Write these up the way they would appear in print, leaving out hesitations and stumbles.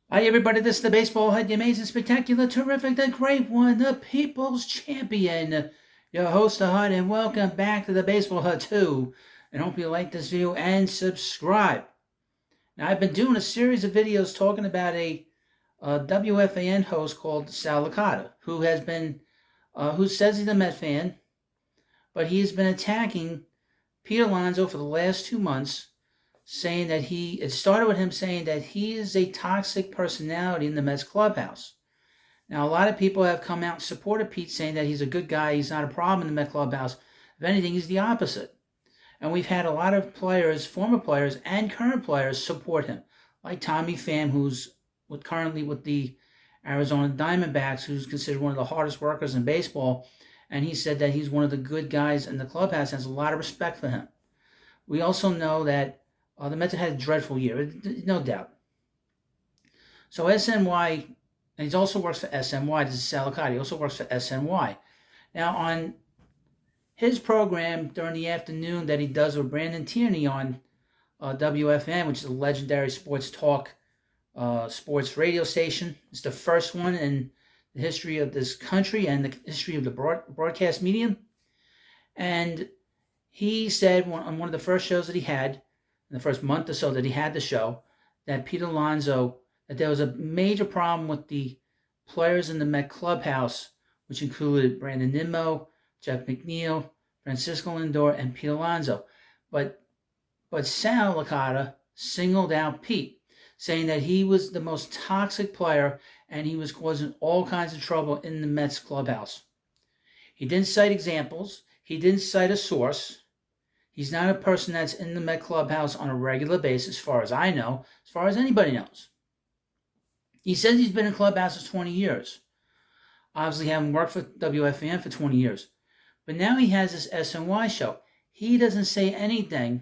Hi, everybody. This is the baseball head, the amazing, spectacular, terrific, the great one, the people's champion, your host, the Hut, and welcome back to the Baseball Hut 2. And hope you like this video and subscribe. Now, I've been doing a series of videos talking about a WFAN host called Sal Licata, who says he's a Met fan, but he has been attacking Pete Alonso for the last 2 months, saying that it started with him saying that he is a toxic personality in the Mets clubhouse. Now, a lot of people have come out and supported Pete, saying that he's a good guy, he's not a problem in the Met clubhouse. If anything, he's the opposite. And we've had a lot of players, former players and current players, support him, like Tommy Pham, who's currently with the Arizona Diamondbacks, who's considered one of the hardest workers in baseball, and he said that he's one of the good guys in the clubhouse, and has a lot of respect for him. We also know that the Mets have had a dreadful year, no doubt. So SNY, and he also works for SNY, this is Sal Licata, he also works for SNY. Now, on his program during the afternoon that he does with Brandon Tierney on WFAN, which is a legendary sports talk, sports radio station. It's the first one in the history of this country and the history of the broadcast medium. And he said on one of the first shows that he had, in the first month or so that he had the show, that Pete Alonso, that there was a major problem with the players in the Met clubhouse, which included Brandon Nimmo, Jeff McNeil, Francisco Lindor, and Pete Alonso. But Sal Licata singled out Pete, saying that he was the most toxic player and he was causing all kinds of trouble in the Mets clubhouse. He didn't cite examples. He didn't cite a source. He's not a person that's in the Met clubhouse on a regular basis, as far as I know, as far as anybody knows. He says he's been in clubhouses 20 years. Obviously, having worked for WFAN for 20 years. But now he has this SNY show. He doesn't say anything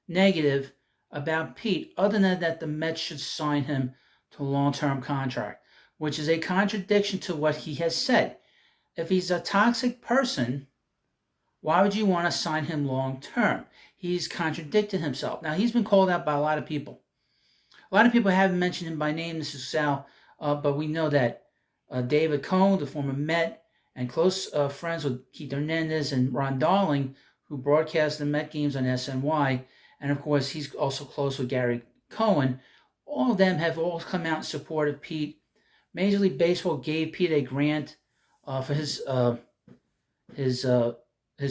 negative about Pete, other than that the Mets should sign him to a long-term contract, which is a contradiction to what he has said. If he's a toxic person, why would you want to sign him long-term? He's contradicted himself. Now, he's been called out by a lot of people. A lot of people haven't mentioned him by name. This is Sal, but we know that David Cohn, the former Met, and close friends with Keith Hernandez and Ron Darling, who broadcast the Met games on SNY, and of course, he's also close with Gary Cohen. All of them have all come out and supported Pete. Major League Baseball gave Pete a grant for his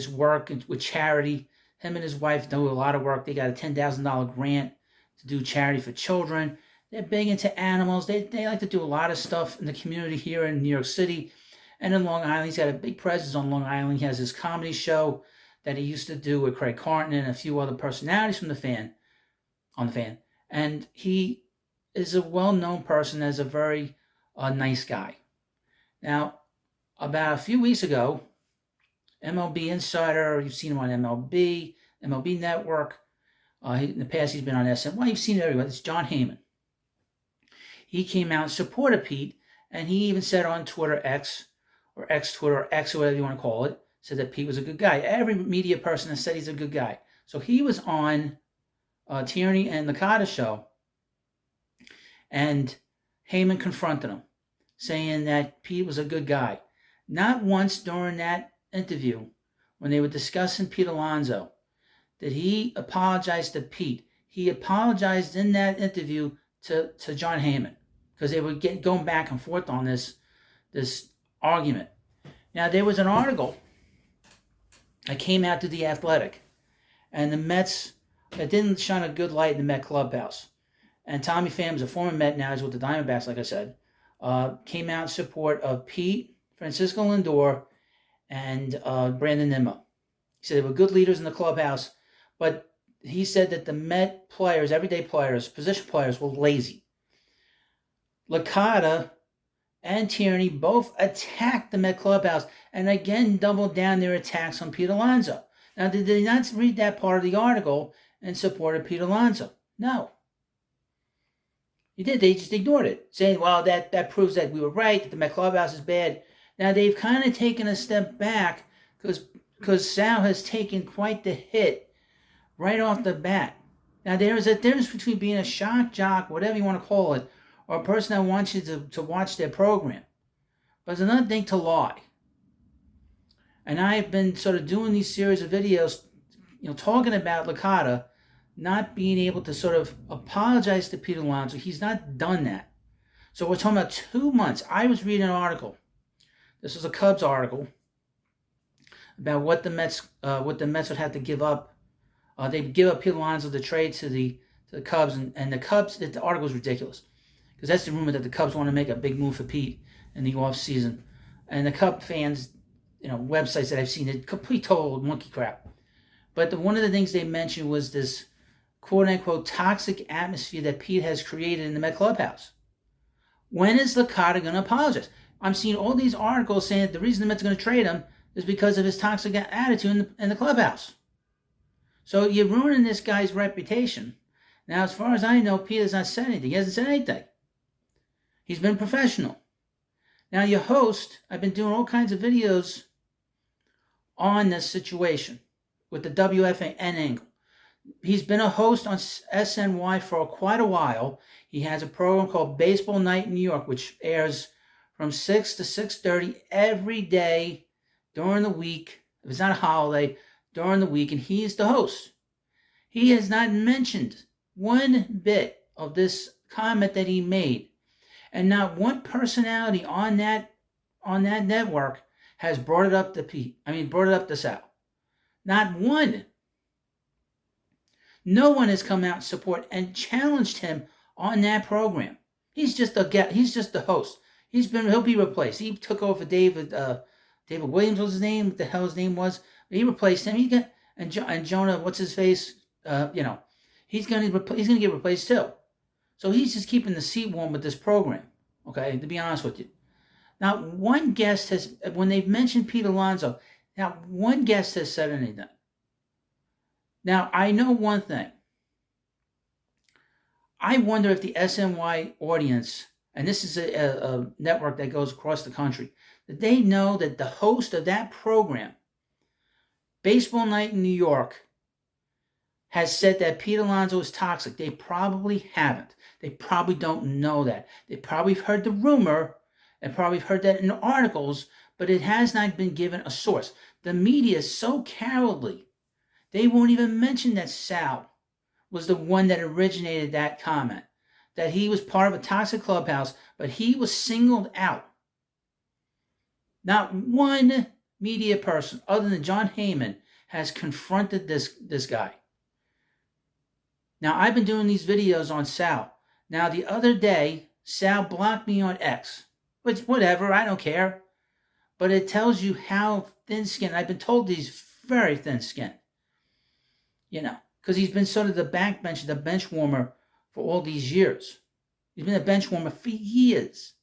work with charity. Him and his wife do a lot of work. They got a $10,000 grant to do charity for children. They're big into animals. They like to do a lot of stuff in the community here in New York City and in Long Island. He's got a big presence on Long Island. He has his comedy show that he used to do with Craig Carton and a few other personalities from the fan. And he is a well-known person as a very nice guy. Now, about a few weeks ago, MLB Insider, you've seen him on MLB Network. In the past, he's been on SNY. You've seen it everywhere. It's John Heyman. He came out and supported Pete, and he even said on Twitter X, or X-Twitter, or X, or whatever you want to call it, said that Pete was a good guy. Every media person has said he's a good guy. So he was on Tierney and Licata show, and Heyman confronted him, saying that Pete was a good guy. Not once during that interview, when they were discussing Pete Alonso, did he apologize to Pete. He apologized in that interview to John Heyman, because they were going back and forth on this argument. Now, there was an article that came out to The Athletic, and the Mets, that didn't shine a good light in the Met clubhouse. And Tommy Pham is a former Met, now he's with the Diamondbacks, like I said, came out in support of Pete, Francisco Lindor, and Brandon Nimmo. He said they were good leaders in the clubhouse, but he said that the Met players, everyday players, position players, were lazy. Licata and Tierney both attacked the Met clubhouse and again doubled down their attacks on Pete Alonso. Now, did they not read that part of the article and supported Pete Alonso? No. He did. They just ignored it, saying, well, that proves that we were right, that the Met clubhouse is bad. Now, they've kind of taken a step back because Sal has taken quite the hit right off the bat. Now, there is a difference between being a shock jock, whatever you want to call it, or a person that wants you to watch their program. But it's another thing to lie. And I've been sort of doing these series of videos, talking about Licata not being able to sort of apologize to Pete Alonso. He's not done that. So we're talking about 2 months. I was reading an article. This is a Cubs article about what the Mets would have to give up. They'd give up Pete Alonso to trade to the Cubs, and the Cubs. The article is ridiculous because that's the rumor that the Cubs want to make a big move for Pete in the off season, and the Cub fans, websites that I've seen, it complete total monkey crap. But one of the things they mentioned was this quote-unquote toxic atmosphere that Pete has created in the Met clubhouse. When is Licata going to apologize? I'm seeing all these articles saying that the reason the Mets are going to trade him is because of his toxic attitude in the clubhouse. So you're ruining this guy's reputation. Now, as far as I know, Pete has not said anything. He hasn't said anything. He's been professional. Now, your host, I've been doing all kinds of videos on this situation with the WFAN angle. He's been a host on SNY for quite a while. He has a program called Baseball Night in New York, which airs from 6 to 6:30 every day during the week. If it's not a holiday, during the week, and he's the host. He has not mentioned one bit of this comment that he made, and not one personality on that network has brought it up to Pete. Brought it up to Sal. Not one. No one has come out and support and challenged him on that program. He's just the host. He'll be replaced. He took over David Williams was his name. What the hell his name was? He replaced him. And Jonah, what's his face? He's gonna get replaced too. So he's just keeping the seat warm with this program. Okay, to be honest with you. Now, one guest has, when they've mentioned Pete Alonso, not one guest has said anything. Now, I know one thing. I wonder if the SNY audience, and this is a network that goes across the country, that they know that the host of that program, Baseball Night in New York, has said that Pete Alonso is toxic. They probably haven't. They probably don't know that. They probably heard the rumor and probably heard that in articles, but it has not been given a source. The media is so cowardly. They won't even mention that Sal was the one that originated that comment, that he was part of a toxic clubhouse, but he was singled out. Not one media person other than John Heyman has confronted this guy. Now, I've been doing these videos on Sal. Now, the other day, Sal blocked me on X, which, whatever, I don't care. But it tells you how thin-skinned. I've been told he's very thin-skinned. Because he's been sort of the backbench, the bench warmer for all these years. He's been a bench warmer for years.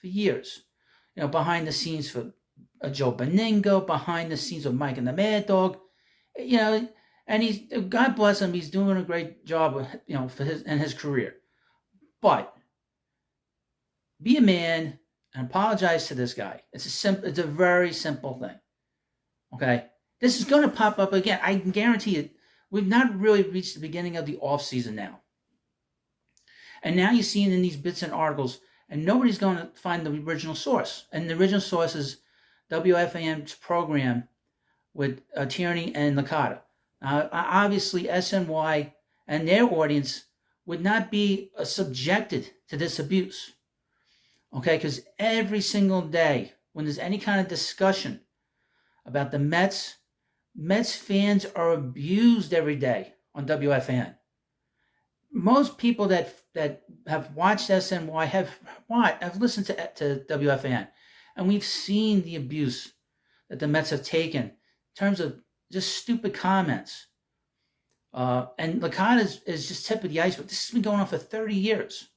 Behind the scenes for Joe Beningo, behind the scenes with Mike and the Mad Dog. And he's, God bless him, he's doing a great job, for his career. But be a man and apologize to this guy. It's a very simple thing. Okay, this is going to pop up again. I can guarantee it. We've not really reached the beginning of the off season now, and now you're seeing in these bits and articles, and nobody's going to find the original source. And the original source is WFAN's program with Tierney and Licata. Obviously, SNY and their audience would not be subjected to this abuse. Okay, because every single day when there's any kind of discussion about the Mets fans are abused every day on WFAN. Most people that have watched SNY have listened to WFAN, and we've seen the abuse that the Mets have taken in terms of just stupid comments. And Licata is just tip of the iceberg. This has been going on for 30 years.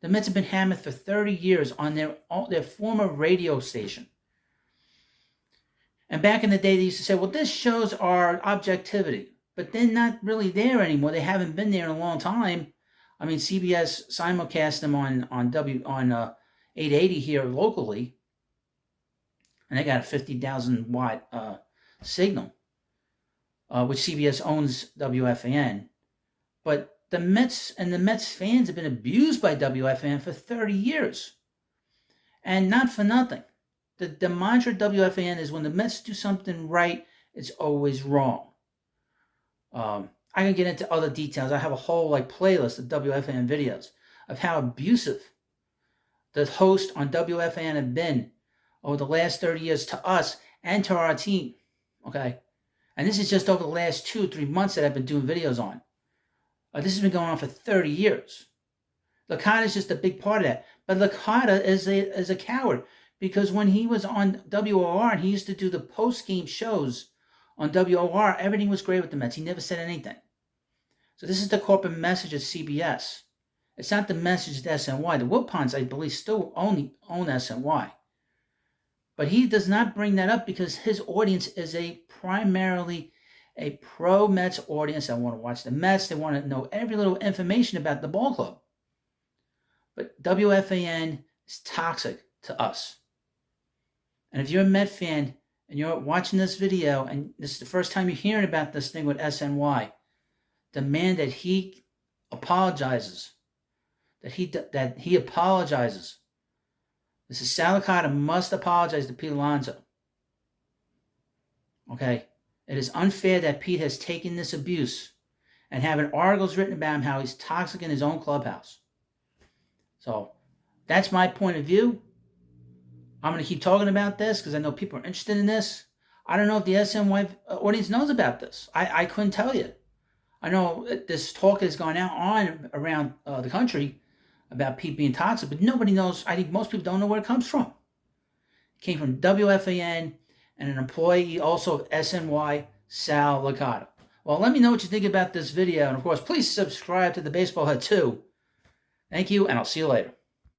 The Mets have been hammered for 30 years on their former radio station. And back in the day, they used to say, well, this shows our objectivity. But they're not really there anymore. They haven't been there in a long time. I mean, CBS simulcast them on 880 here locally. And they got a 50,000 watt signal, which CBS owns WFAN. But the Mets and the Mets fans have been abused by WFAN for 30 years. And not for nothing. The mantra of WFAN is when the Mets do something right, it's always wrong. I can get into other details. I have a whole playlist of WFAN videos of how abusive the hosts on WFAN have been over the last 30 years to us and to our team. Okay? And this is just over the last 2 or 3 months that I've been doing videos on. This has been going on for 30 years. Licata is just a big part of that. But Licata is a coward, because when he was on WOR and he used to do the post-game shows on WOR, everything was great with the Mets. He never said anything. So this is the corporate message of CBS. It's not the message of SNY. The Wilpons, I believe, still own SNY. But he does not bring that up because his audience is primarily a pro-Mets audience that want to watch the Mets. They want to know every little information about the ball club. But WFAN is toxic to us. And if you're a Met fan and you're watching this video and this is the first time you're hearing about this thing with SNY, demand that he apologizes. That he apologizes. Mrs. Sal Licata must apologize to Pete Alonso. Okay? It is unfair that Pete has taken this abuse and having articles written about him how he's toxic in his own clubhouse. So, that's my point of view. I'm going to keep talking about this because I know people are interested in this. I don't know if the SNY audience knows about this. I couldn't tell you. I know this talk has gone out on around the country about Pete being toxic, but nobody knows. I think most people don't know where it comes from. It came from WFAN and an employee also of SNY, Sal Licata. Well, let me know what you think about this video. And, of course, please subscribe to the Baseball Hut too. Thank you, and I'll see you later.